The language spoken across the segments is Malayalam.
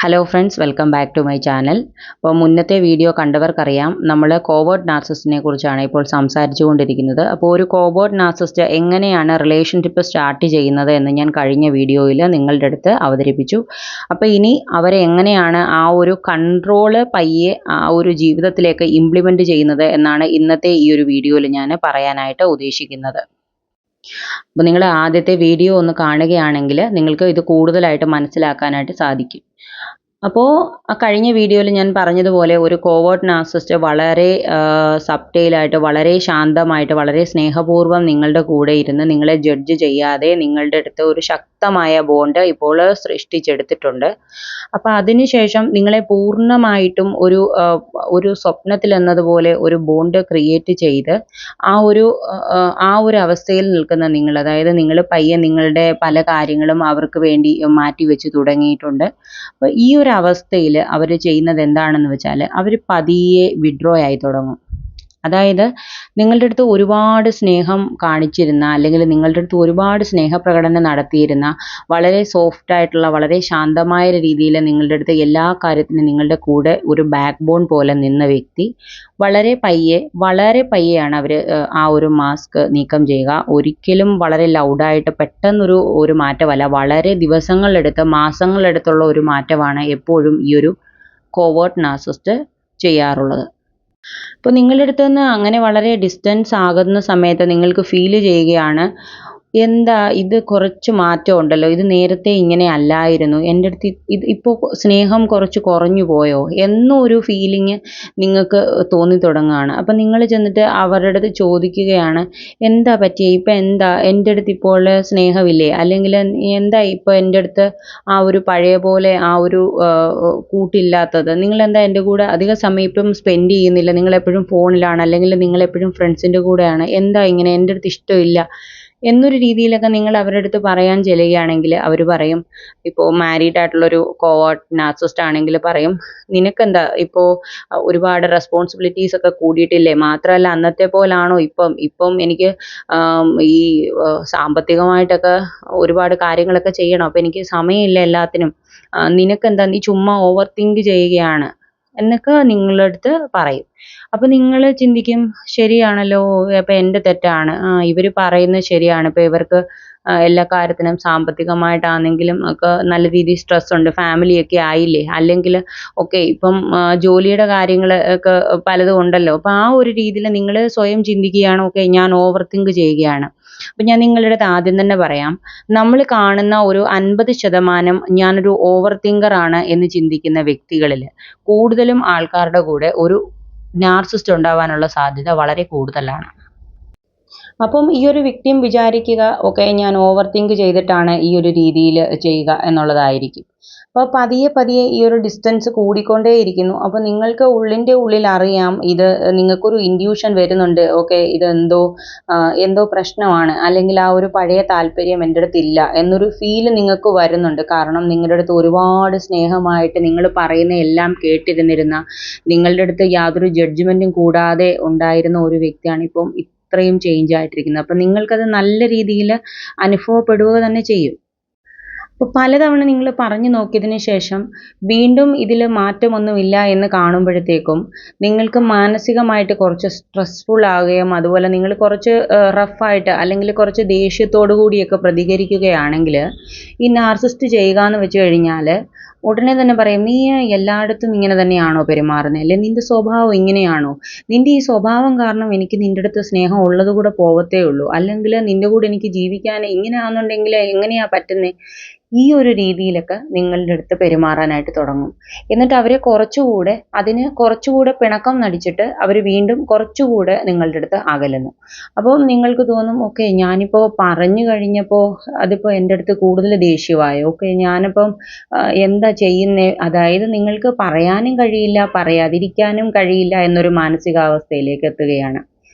Hello friends, welcome back to my channel. അപ്പോൾ മുന്നത്തെ വീഡിയോ കണ്ടവർക്കറിയാം, നമ്മൾ കോവേർട്ട് നാർസിസ്റ്റിനെ കുറിച്ചാണ് ഇപ്പോൾ സംസാരിച്ചു കൊണ്ടിരിക്കുന്നത്. അപ്പോൾ ഒരു കോവേർട്ട് നാർസിസ്റ്റ് എങ്ങനെയാണ് റിലേഷൻഷിപ്പ് സ്റ്റാർട്ട് ചെയ്യുന്നത് എന്ന് ഞാൻ കഴിഞ്ഞ വീഡിയോയിൽ നിങ്ങളുടെ അടുത്ത് അവതരിപ്പിച്ചു. അപ്പോൾ ഇനി അവരെ എങ്ങനെയാണ് ആ ഒരു കൺട്രോള് പയ്യെ ആ ഒരു ജീവിതത്തിലേക്ക് ഇംപ്ലിമെൻറ്റ് ചെയ്യുന്നത് എന്നാണ് ഇന്നത്തെ ഈ ഒരു വീഡിയോയിൽ ഞാൻ പറയാനായിട്ട് ഉദ്ദേശിക്കുന്നത്. അപ്പോൾ നിങ്ങൾ ആദ്യത്തെ വീഡിയോ ഒന്ന് കാണുകയാണെങ്കിൽ നിങ്ങൾക്ക് ഇത് കൂടുതലായിട്ട് മനസ്സിലാക്കാനായിട്ട് സാധിക്കും. അപ്പോൾ കഴിഞ്ഞ വീഡിയോയിൽ ഞാൻ പറഞ്ഞതുപോലെ ഒരു കോവേർട്ട് നാർസിസ്റ്റ് വളരെ സബ്റ്റെയിലായിട്ട്, വളരെ ശാന്തമായിട്ട്, വളരെ സ്നേഹപൂർവ്വം നിങ്ങളുടെ കൂടെ ഇരുന്ന് നിങ്ങളെ ജഡ്ജ് ചെയ്യാതെ നിങ്ങളുടെ അടുത്ത് ഒരു ശക്തമായ ബോണ്ട് ഇപ്പോൾ സൃഷ്ടിച്ചെടുത്തിട്ടുണ്ട്. അപ്പോൾ അതിനുശേഷം നിങ്ങളെ പൂർണ്ണമായിട്ടും ഒരു സ്വപ്നത്തിൽ എന്നതുപോലെ ഒരു ബോണ്ട് ക്രിയേറ്റ് ചെയ്ത് ആ ഒരു അവസ്ഥയിൽ നിൽക്കുന്ന നിങ്ങൾ, അതായത് നിങ്ങൾ പയ്യെ നിങ്ങളുടെ പല കാര്യങ്ങളും അവർക്ക് വേണ്ടി മാറ്റിവെച്ച് തുടങ്ങിയിട്ടുണ്ട്. അപ്പോൾ ഈ ഒരു അവസ്ഥയിൽ അവർ ചെയ്യുന്നത് എന്താണെന്ന് വെച്ചാൽ, അവർ പതിയെ വിഡ്രോ ആയി തുടങ്ങും. അതായത് നിങ്ങളുടെ അടുത്ത് ഒരുപാട് സ്നേഹം കാണിച്ചിരുന്ന, അല്ലെങ്കിൽ നിങ്ങളുടെ അടുത്ത് ഒരുപാട് സ്നേഹപ്രകടനം നടത്തിയിരുന്ന, വളരെ സോഫ്റ്റ് ആയിട്ടുള്ള, വളരെ ശാന്തമായ രീതിയിൽ നിങ്ങളുടെ അടുത്ത് എല്ലാ കാര്യത്തിനും നിങ്ങളുടെ കൂടെ ഒരു ബാക്ക് ബോൺ പോലെ നിന്ന വ്യക്തി വളരെ പയ്യെയാണ് അവർ ആ ഒരു മാസ്ക് നീക്കം ചെയ്യുക. ഒരിക്കലും വളരെ ലൗഡായിട്ട് പെട്ടെന്നൊരു മാറ്റമല്ല, വളരെ ദിവസങ്ങളെടുത്ത്, മാസങ്ങളെടുത്തുള്ള ഒരു മാറ്റമാണ് എപ്പോഴും ഈ ഒരു കോവേർട്ട് നാർസിസ്റ്റ് ചെയ്യാറുള്ളത്. അപ്പോൾ നിങ്ങളുടെ അടുത്ത് നിന്ന് അങ്ങനെ വളരെ ഡിസ്റ്റൻസ് ആകുന്ന സമയത്ത് നിങ്ങൾക്ക് ഫീൽ ചെയ്യുകയാണ്, എന്താ ഇത് കുറച്ച് മാറ്റം ഉണ്ടല്ലോ, ഇത് നേരത്തെ ഇങ്ങനെ അല്ലായിരുന്നു, എൻ്റെ അടുത്ത് ഇപ്പോൾ സ്നേഹം കുറച്ച് കുറഞ്ഞു പോയോ എന്നൊരു ഫീലിംഗ് നിങ്ങൾക്ക് തോന്നി തുടങ്ങുകയാണ്. അപ്പം നിങ്ങൾ ചെന്നിട്ട് അവരുടെ അടുത്ത് ചോദിക്കുകയാണ്, എന്താ പറ്റിയേ, ഇപ്പം എന്താ എൻ്റെ അടുത്ത് ഇപ്പോൾ സ്നേഹമില്ലേ, അല്ലെങ്കിൽ എന്താ ഇപ്പോൾ എൻ്റെ അടുത്ത് ആ ഒരു പഴയ പോലെ ആ ഒരു കൂട്ടില്ലാത്തത്, നിങ്ങളെന്താ എൻ്റെ കൂടെ അധിക സമയം ഇപ്പം സ്പെൻഡ് ചെയ്യുന്നില്ല, നിങ്ങളെപ്പോഴും ഫോണിലാണ്, അല്ലെങ്കിൽ നിങ്ങളെപ്പോഴും ഫ്രണ്ട്സിൻ്റെ കൂടെയാണ്, എന്താ ഇങ്ങനെ, എൻ്റെ അടുത്ത് ഇഷ്ടമില്ല എന്നൊരു രീതിയിലൊക്കെ നിങ്ങൾ അവരുടെ അടുത്ത് പറയാൻ ചെല്ലുകയാണെങ്കിൽ അവർ പറയും, ഇപ്പോൾ മാരീഡ് ആയിട്ടുള്ളൊരു കോവേർട്ട് നാർസിസ്റ്റ് ആണെങ്കിൽ പറയും, നിനക്കെന്താ ഇപ്പോൾ ഒരുപാട് റെസ്പോൺസിബിലിറ്റീസ് ഒക്കെ കൂടിയിട്ടില്ലേ, മാത്രമല്ല അന്നത്തെ പോലാണോ ഇപ്പം എനിക്ക് ഈ സാമ്പത്തികമായിട്ടൊക്കെ ഒരുപാട് കാര്യങ്ങളൊക്കെ ചെയ്യണം, അപ്പോൾ എനിക്ക് സമയമില്ല എല്ലാത്തിനും, നിനക്കെന്താ, നീ ചുമ്മാ ഓവർ തിങ്ക് ചെയ്യുകയാണ് എന്നൊക്കെ നിങ്ങളുടെ അടുത്ത് പറയും. അപ്പോൾ നിങ്ങൾ ചിന്തിക്കും, ശരിയാണല്ലോ, അപ്പോൾ എൻ്റെ തെറ്റാണ്, ഇവർ പറയുന്നത് ശരിയാണ്, ഇപ്പോൾ ഇവർക്ക് എല്ലാ കാര്യത്തിനും സാമ്പത്തികമായിട്ടാണെങ്കിലും ഒക്കെ നല്ല രീതിയിൽ സ്ട്രെസ് ഉണ്ട്, ഫാമിലിയൊക്കെ ആയില്ലേ, അല്ലെങ്കിൽ ഓക്കെ ഇപ്പം ജോലിയുടെ കാര്യങ്ങൾ ഒക്കെ പലതും ഉണ്ടല്ലോ, അപ്പോൾ ആ ഒരു രീതിയിൽ നിങ്ങൾ സ്വയം ചിന്തിക്കുകയാണ്, ഓക്കെ ഞാൻ ഓവർ തിങ്ക് ചെയ്യുകയാണ്. അപ്പം ഞാൻ നിങ്ങളുടെ അടുത്ത് ആദ്യം തന്നെ പറയാം, നമ്മൾ കാണുന്ന ഒരു 50% ഞാനൊരു ഓവർ തിങ്കറാണ് എന്ന് ചിന്തിക്കുന്ന വ്യക്തികളിൽ കൂടുതലും ആൾക്കാരുടെ കൂടെ ഒരു നാർസിസ്റ്റ് ഉണ്ടാവാനുള്ള സാധ്യത വളരെ കൂടുതലാണ്. അപ്പം ഈ ഒരു വിക്ടിം വിചാരിക്കുക, ഓക്കെ ഞാൻ ഓവർ തിങ്ക് ചെയ്തിട്ടാണ് ഈ ഒരു രീതിയിൽ ചെയ്യുക എന്നുള്ളതായിരിക്കും. അപ്പോൾ പതിയെ ഈ ഒരു ഡിസ്റ്റൻസ് കൂടിക്കൊണ്ടേയിരിക്കുന്നു. അപ്പോൾ നിങ്ങൾക്ക് ഉള്ളിൻ്റെ ഉള്ളിൽ അറിയാം, ഇത് നിങ്ങൾക്കൊരു ഇൻഡ്യൂഷൻ വരുന്നുണ്ട്, ഓക്കെ ഇത് എന്തോ പ്രശ്നമാണ്, അല്ലെങ്കിൽ ആ ഒരു പഴയ താല്പര്യം എൻ്റെ അടുത്തില്ല എന്നൊരു ഫീല് നിങ്ങൾക്ക് വരുന്നുണ്ട്. കാരണം നിങ്ങളുടെ അടുത്ത് ഒരുപാട് സ്നേഹമായിട്ട് നിങ്ങൾ പറയുന്ന എല്ലാം കേട്ടിരുന്നിരുന്ന, നിങ്ങളുടെ അടുത്ത് യാതൊരു ജഡ്ജ്മെൻറ്റും കൂടാതെ ഉണ്ടായിരുന്ന ഒരു വ്യക്തിയാണ് ഇപ്പം ഇത്രയും ചേഞ്ച് ആയിട്ടിരിക്കുന്നത്. അപ്പം നിങ്ങൾക്കത് നല്ല രീതിയിൽ അനുഭവപ്പെടുക തന്നെ ചെയ്യും. അപ്പോൾ പലതവണ നിങ്ങൾ പറഞ്ഞു നോക്കിയതിന് ശേഷം വീണ്ടും ഇതിൽ മാറ്റമൊന്നുമില്ല എന്ന് കാണുമ്പോഴത്തേക്കും നിങ്ങൾക്ക് മാനസികമായിട്ട് കുറച്ച് സ്ട്രെസ്ഫുൾ ആവുകയും, അതുപോലെ നിങ്ങൾ കുറച്ച് റഫായിട്ട് അല്ലെങ്കിൽ കുറച്ച് ദേഷ്യത്തോടു കൂടിയൊക്കെ പ്രതികരിക്കുകയാണെങ്കിൽ ഈ നാർസിസ്റ്റ് ചെയ്യുക എന്ന് വെച്ച് കഴിഞ്ഞാൽ ഉടനെ തന്നെ പറയും, നീ എല്ലായിടത്തും ഇങ്ങനെ തന്നെയാണോ പെരുമാറുന്നത്, അല്ലെ നിൻ്റെ സ്വഭാവം ഇങ്ങനെയാണോ, നിൻ്റെ ഈ സ്വഭാവം കാരണം എനിക്ക് നിൻ്റെ അടുത്ത് സ്നേഹം ഉള്ളത് കൂടെ പോവത്തേ ഉള്ളൂ, അല്ലെങ്കിൽ നിൻ്റെ കൂടെ എനിക്ക് ജീവിക്കാൻ ഇങ്ങനെയാണെന്നുണ്ടെങ്കിൽ എങ്ങനെയാ പറ്റുന്നത്, ഈ ഒരു രീതിയിലൊക്കെ നിങ്ങളുടെ അടുത്ത് പെരുമാറാനായിട്ട് തുടങ്ങും. എന്നിട്ട് അവരെ കുറച്ചുകൂടെ പിണക്കം നടിച്ചിട്ട് അവർ വീണ്ടും കുറച്ചുകൂടെ നിങ്ങളുടെ അടുത്ത് അകലുന്നു. അപ്പോൾ നിങ്ങൾക്ക് തോന്നും, ഓക്കെ ഞാനിപ്പോൾ പറഞ്ഞു കഴിഞ്ഞപ്പോൾ അതിപ്പോൾ എൻ്റെ അടുത്ത് കൂടുതൽ ദേഷ്യമായോ, ഓക്കെ ഞാനിപ്പം എന്താ ചെയ്യുന്നത്, അതായത് നിങ്ങൾക്ക് പറയാനും കഴിയില്ല, പറയാതിരിക്കാനും കഴിയില്ല എന്നൊരു മാനസികാവസ്ഥയിലേക്ക് എത്തുകയാണ്.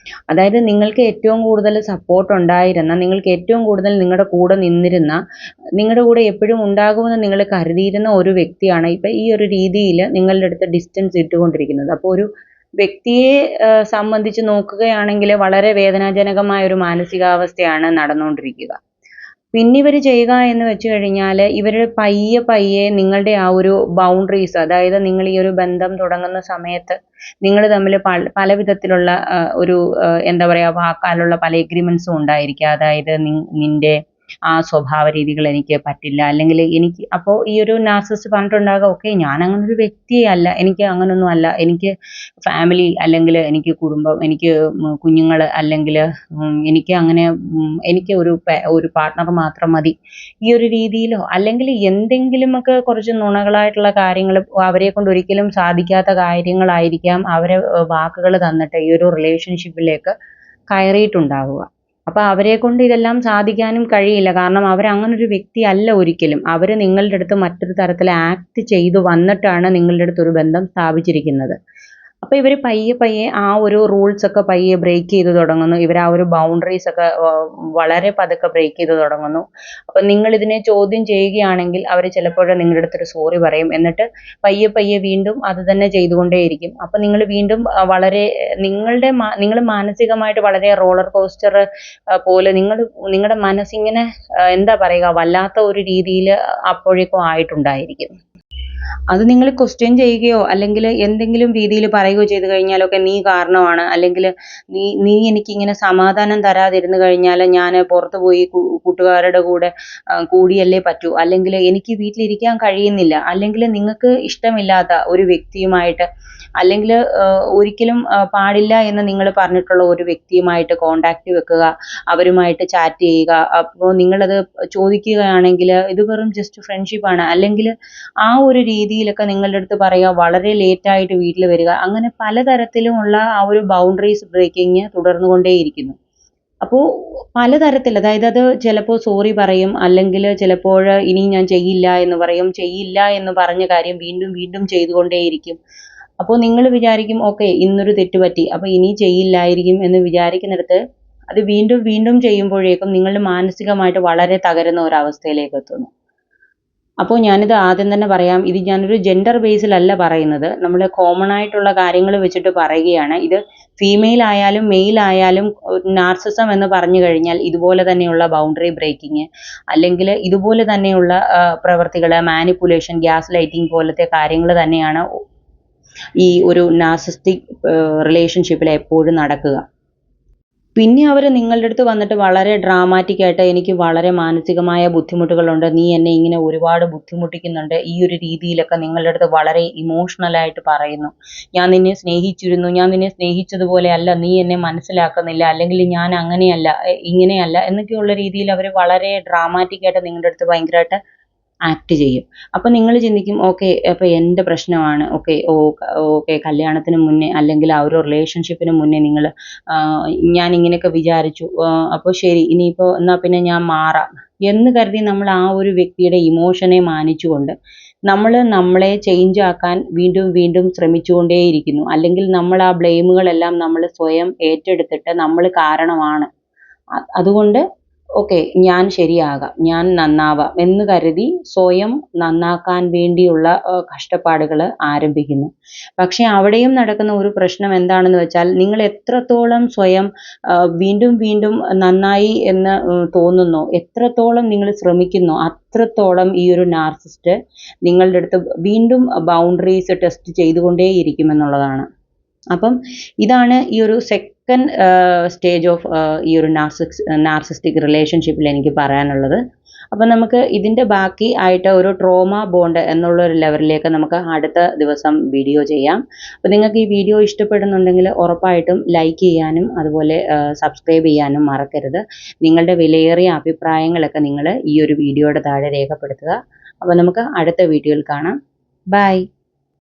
അതായത് നിങ്ങൾക്ക് ഏറ്റവും കൂടുതൽ സപ്പോർട്ട് ഉണ്ടായിരുന്ന, നിങ്ങൾക്ക് ഏറ്റവും കൂടുതൽ നിങ്ങളുടെ കൂടെ നിന്നിരുന്ന, നിങ്ങളുടെ കൂടെ എപ്പോഴും ഉണ്ടാകുമെന്ന് നിങ്ങൾ കരുതിയിരുന്ന ഒരു വ്യക്തിയാണ് ഇപ്പം ഈ ഒരു രീതിയിൽ നിങ്ങളുടെ അടുത്ത് ഡിസ്റ്റൻസ് ഇട്ടുകൊണ്ടിരിക്കുന്നത്. അപ്പോൾ ഒരു വ്യക്തിയെ സംബന്ധിച്ച് നോക്കുകയാണെങ്കിൽ വളരെ വേദനാജനകമായ ഒരു മാനസികാവസ്ഥയാണ് നടന്നുകൊണ്ടിരിക്കുക. പിന്നെ ഇവർ ചെയ്യുക എന്ന് വെച്ച് കഴിഞ്ഞാൽ ഇവർ പയ്യെ പയ്യെ നിങ്ങളുടെ ആ ഒരു ബൗണ്ടറീസ്, അതായത് നിങ്ങൾ ഈ ഒരു ബന്ധം തുടങ്ങുന്ന സമയത്ത് നിങ്ങൾ തമ്മിൽ പല വിധത്തിലുള്ള ഒരു എന്താ പറയുക, വാക്കാലുള്ള പല എഗ്രിമെൻസും ഉണ്ടായിരിക്കുക. അതായത് നിന്റെ ആ സ്വഭാവ രീതികൾ എനിക്ക് പറ്റില്ല, അല്ലെങ്കിൽ എനിക്ക് അപ്പോൾ ഈ ഒരു നാർസിസിസ്റ്റ് പറഞ്ഞിട്ടുണ്ടാകുക, ഓക്കെ ഞാൻ അങ്ങനെ ഒരു വ്യക്തിയേ അല്ല, എനിക്ക് അങ്ങനൊന്നും അല്ല, എനിക്ക് ഫാമിലി അല്ലെങ്കിൽ എനിക്ക് കുടുംബം, എനിക്ക് കുഞ്ഞുങ്ങൾ, അല്ലെങ്കിൽ എനിക്ക് അങ്ങനെ എനിക്ക് ഒരു പാർട്ട്ണർ മാത്രം മതി, ഈ ഒരു രീതിയിലോ അല്ലെങ്കിൽ എന്തെങ്കിലുമൊക്കെ കുറച്ച് നുണകളായിട്ടുള്ള കാര്യങ്ങൾ, അവരെ കൊണ്ട് ഒരിക്കലും സാധിക്കാത്ത കാര്യങ്ങളായിരിക്കാം അവരെ വാക്കുകൾ തന്നിട്ട് ഈ ഒരു റിലേഷൻഷിപ്പിലേക്ക് കയറിയിട്ടുണ്ടാവുക. അപ്പൊ അവരെ കൊണ്ട് ഇതെല്ലാം സാധിക്കാനും കഴിയില്ല. കാരണം അവരങ്ങനൊരു വ്യക്തി അല്ല ഒരിക്കലും. അവര് നിങ്ങളുടെ അടുത്ത് മറ്റൊരു തരത്തിൽ ആക്ട് ചെയ്തു വന്നിട്ടാണ് നിങ്ങളുടെ അടുത്ത് ഒരു ബന്ധം സ്ഥാപിച്ചിരിക്കുന്നത്. അപ്പോൾ ഇവർ പയ്യെ പയ്യെ ആ ഒരു റൂൾസ് ഒക്കെ പയ്യെ ബ്രേക്ക് ചെയ്ത് തുടങ്ങുന്നു. ഇവർ ആ ഒരു ബൗണ്ടറീസ് ഒക്കെ വളരെ പതുക്കെ ബ്രേക്ക് ചെയ്ത് തുടങ്ങുന്നു. അപ്പം നിങ്ങൾ ഇതിനെ ചോദ്യം ചെയ്യുകയാണെങ്കിൽ അവർ ചിലപ്പോൾ നിങ്ങളുടെ അടുത്തൊരു സോറി പറയും. എന്നിട്ട് പയ്യെ പയ്യെ വീണ്ടും അത് തന്നെ ചെയ്തുകൊണ്ടേയിരിക്കും. അപ്പം നിങ്ങൾ വീണ്ടും വളരെ നിങ്ങൾ മാനസികമായിട്ട് വളരെ റോളർ കോസ്റ്റർ പോലെ നിങ്ങളുടെ മനസ്സിങ്ങനെ എന്താ പറയുക, വല്ലാത്ത ഒരു രീതിയിൽ അപ്പോഴേക്കും ആയിട്ടുണ്ടായിരിക്കും. അത് നിങ്ങൾ ക്വസ്റ്റ്യൻ ചെയ്യുകയോ അല്ലെങ്കിൽ എന്തെങ്കിലും രീതിയിൽ പറയുകയോ ചെയ്തു കഴിഞ്ഞാലൊക്കെ നീ കാരണമാണ്, അല്ലെങ്കിൽ നീ എനിക്കിങ്ങനെ സമാധാനം തരാതിരുന്നു കഴിഞ്ഞാൽ ഞാൻ പുറത്ത് പോയി കൂട്ടുകാരുടെ കൂടെ കൂടിയല്ലേ പറ്റൂ, അല്ലെങ്കിൽ എനിക്ക് വീട്ടിലിരിക്കാൻ കഴിയുന്നില്ല, അല്ലെങ്കിൽ നിങ്ങൾക്ക് ഇഷ്ടമില്ലാത്ത ഒരു വ്യക്തിയുമായിട്ട്, അല്ലെങ്കിൽ ഒരിക്കലും പാടില്ല എന്ന് നിങ്ങൾ പറഞ്ഞിട്ടുള്ള ഒരു വ്യക്തിയുമായിട്ട് കോണ്ടാക്ട് വെക്കുക, അവരുമായിട്ട് ചാറ്റ് ചെയ്യുക. അപ്പോൾ നിങ്ങളത് ചോദിക്കുകയാണെങ്കിൽ ഇത് വെറും ജസ്റ്റ് ഫ്രണ്ട്ഷിപ്പാണ്, അല്ലെങ്കിൽ ആ ഒരു രീതിയിലൊക്കെ നിങ്ങളുടെ അടുത്ത് പറയുക, വളരെ ലേറ്റായിട്ട് വീട്ടിൽ വരിക, അങ്ങനെ പലതരത്തിലുമുള്ള ആ ഒരു ബൗണ്ടറീസ് ബ്രേക്കിങ് തുടർന്നുകൊണ്ടേയിരിക്കുന്നു. അപ്പോൾ പലതരത്തിൽ, അതായത് അത് ചിലപ്പോൾ സോറി പറയും, അല്ലെങ്കിൽ ചിലപ്പോൾ ഇനി ഞാൻ ചെയ്യില്ല എന്ന് പറയും, ചെയ്യില്ല എന്ന് പറഞ്ഞ കാര്യം വീണ്ടും വീണ്ടും ചെയ്തുകൊണ്ടേയിരിക്കും. അപ്പോൾ നിങ്ങൾ വിചാരിക്കും ഓക്കെ ഇന്നൊരു തെറ്റ് പറ്റി, അപ്പോൾ ഇനി ചെയ്യില്ലായിരിക്കും എന്ന് വിചാരിക്കുന്നിടത്ത് അത് വീണ്ടും വീണ്ടും ചെയ്യുമ്പോഴേക്കും നിങ്ങൾ മാനസികമായിട്ട് വളരെ തകരുന്ന ഒരവസ്ഥയിലേക്ക് എത്തുന്നു. അപ്പോൾ ഞാനിത് ആദ്യം തന്നെ പറയാം, ഇത് ഞാനൊരു ജെൻഡർ ബേസിലല്ല പറയുന്നത്, നമ്മൾ കോമൺ ആയിട്ടുള്ള കാര്യങ്ങൾ വെച്ചിട്ട് പറയുകയാണ്. ഇത് ഫീമെയിൽ ആയാലും മെയിൽ ആയാലും നാർസിസം എന്ന് പറഞ്ഞു കഴിഞ്ഞാൽ ഇതുപോലെ തന്നെയുള്ള ബൗണ്ടറി ബ്രേക്കിങ്, അല്ലെങ്കിൽ ഇതുപോലെ തന്നെയുള്ള പ്രവർത്തികൾ, മാനിപ്പുലേഷൻ, ഗ്യാസ് ലൈറ്റിംഗ് പോലത്തെ കാര്യങ്ങൾ തന്നെയാണ് ഈ ഒരു നാർസിസ്റ്റിക് റിലേഷൻഷിപ്പിൽ എപ്പോഴും നടക്കുക. പിന്നെ അവർ നിങ്ങളുടെ അടുത്ത് വന്നിട്ട് വളരെ ഡ്രാമാറ്റിക് ആയിട്ട് എനിക്ക് വളരെ മാനസികമായ ബുദ്ധിമുട്ടുകളുണ്ട്, നീ എന്നെ ഇങ്ങനെ ഒരുപാട് ബുദ്ധിമുട്ടിക്കുന്നുണ്ട്, ഈ ഒരു രീതിയിലൊക്കെ നിങ്ങളുടെ അടുത്ത് വളരെ ഇമോഷണലായിട്ട് പറയുന്നു. ഞാൻ നിന്നെ സ്നേഹിച്ചിരുന്നു, ഞാൻ നിന്നെ സ്നേഹിച്ചതുപോലെ അല്ല, നീ എന്നെ മനസ്സിലാക്കുന്നില്ല, അല്ലെങ്കിൽ ഞാൻ അങ്ങനെയല്ല ഇങ്ങനെയല്ല എന്നൊക്കെയുള്ള രീതിയിൽ അവർ വളരെ ഡ്രാമാറ്റിക് ആയിട്ട് നിങ്ങളുടെ അടുത്ത് ഭയങ്കരമായിട്ട് ആക്ട് ചെയ്യും. അപ്പം നിങ്ങൾ ചിന്തിക്കും ഓക്കെ അപ്പോൾ എൻ്റെ പ്രശ്നമാണ്, ഓക്കെ കല്യാണത്തിന് മുന്നേ അല്ലെങ്കിൽ ആ ഒരു റിലേഷൻഷിപ്പിന് മുന്നേ നിങ്ങൾ ഞാൻ ഇങ്ങനെയൊക്കെ വിചാരിച്ചു, അപ്പോൾ ശരി ഇനിയിപ്പോൾ എന്നാൽ പിന്നെ ഞാൻ മാറാം എന്ന് കരുതി നമ്മൾ ആ ഒരു വ്യക്തിയുടെ ഇമോഷനെ മാനിച്ചുകൊണ്ട് നമ്മളെ ചേഞ്ച് ആക്കാൻ വീണ്ടും വീണ്ടും ശ്രമിച്ചുകൊണ്ടേയിരിക്കുന്നു. അല്ലെങ്കിൽ നമ്മൾ ആ ബ്ലെയിമുകളെല്ലാം നമ്മൾ സ്വയം ഏറ്റെടുത്തിട്ട് നമ്മൾ കാരണമാണ്, അതുകൊണ്ട് ഓക്കെ ഞാൻ ശരിയാകാം, ഞാൻ നന്നാവാം എന്ന് കരുതി സ്വയം നന്നാക്കാൻ വേണ്ടിയുള്ള കഷ്ടപ്പാടുകൾ ആരംഭിക്കുന്നു. പക്ഷെ അവിടെയും നടക്കുന്ന ഒരു പ്രശ്നം എന്താണെന്ന് വെച്ചാൽ, നിങ്ങൾ എത്രത്തോളം സ്വയം വീണ്ടും വീണ്ടും നന്നായി എന്ന് തോന്നുന്നോ, എത്രത്തോളം നിങ്ങൾ ശ്രമിക്കുന്നോ, അത്രത്തോളം ഈ ഒരു നാർസിസ്റ്റ് നിങ്ങളുടെ അടുത്ത് വീണ്ടും ബൗണ്ടറീസ് ടെസ്റ്റ് ചെയ്തുകൊണ്ടേയിരിക്കുമെന്നുള്ളതാണ്. അപ്പം ഇതാണ് ഈ ഒരു സെക്കൻഡ് സ്റ്റേജ് ഓഫ് ഈ ഒരു നാർസിസ്റ്റിക് റിലേഷൻഷിപ്പിൽ എനിക്ക് പറയാനുള്ളത്. അപ്പം നമുക്ക് ഇതിൻ്റെ ബാക്കി ആയിട്ട് ഒരു ട്രോമ ബോണ്ട് എന്നുള്ള ഒരു ലെവലിലേക്ക് നമുക്ക് അടുത്ത ദിവസം വീഡിയോ ചെയ്യാം. അപ്പോൾ നിങ്ങൾക്ക് ഈ വീഡിയോ ഇഷ്ടപ്പെടുന്നുണ്ടെങ്കിൽ ഉറപ്പായിട്ടും ലൈക്ക് ചെയ്യാനും അതുപോലെ സബ്സ്ക്രൈബ് ചെയ്യാനും മറക്കരുത്. നിങ്ങളുടെ വിലയേറിയ അഭിപ്രായങ്ങളൊക്കെ നിങ്ങൾ ഈ ഒരു വീഡിയോയുടെ താഴെ രേഖപ്പെടുത്തുക. അപ്പോൾ നമുക്ക് അടുത്ത വീഡിയോയിൽ കാണാം. ബൈ.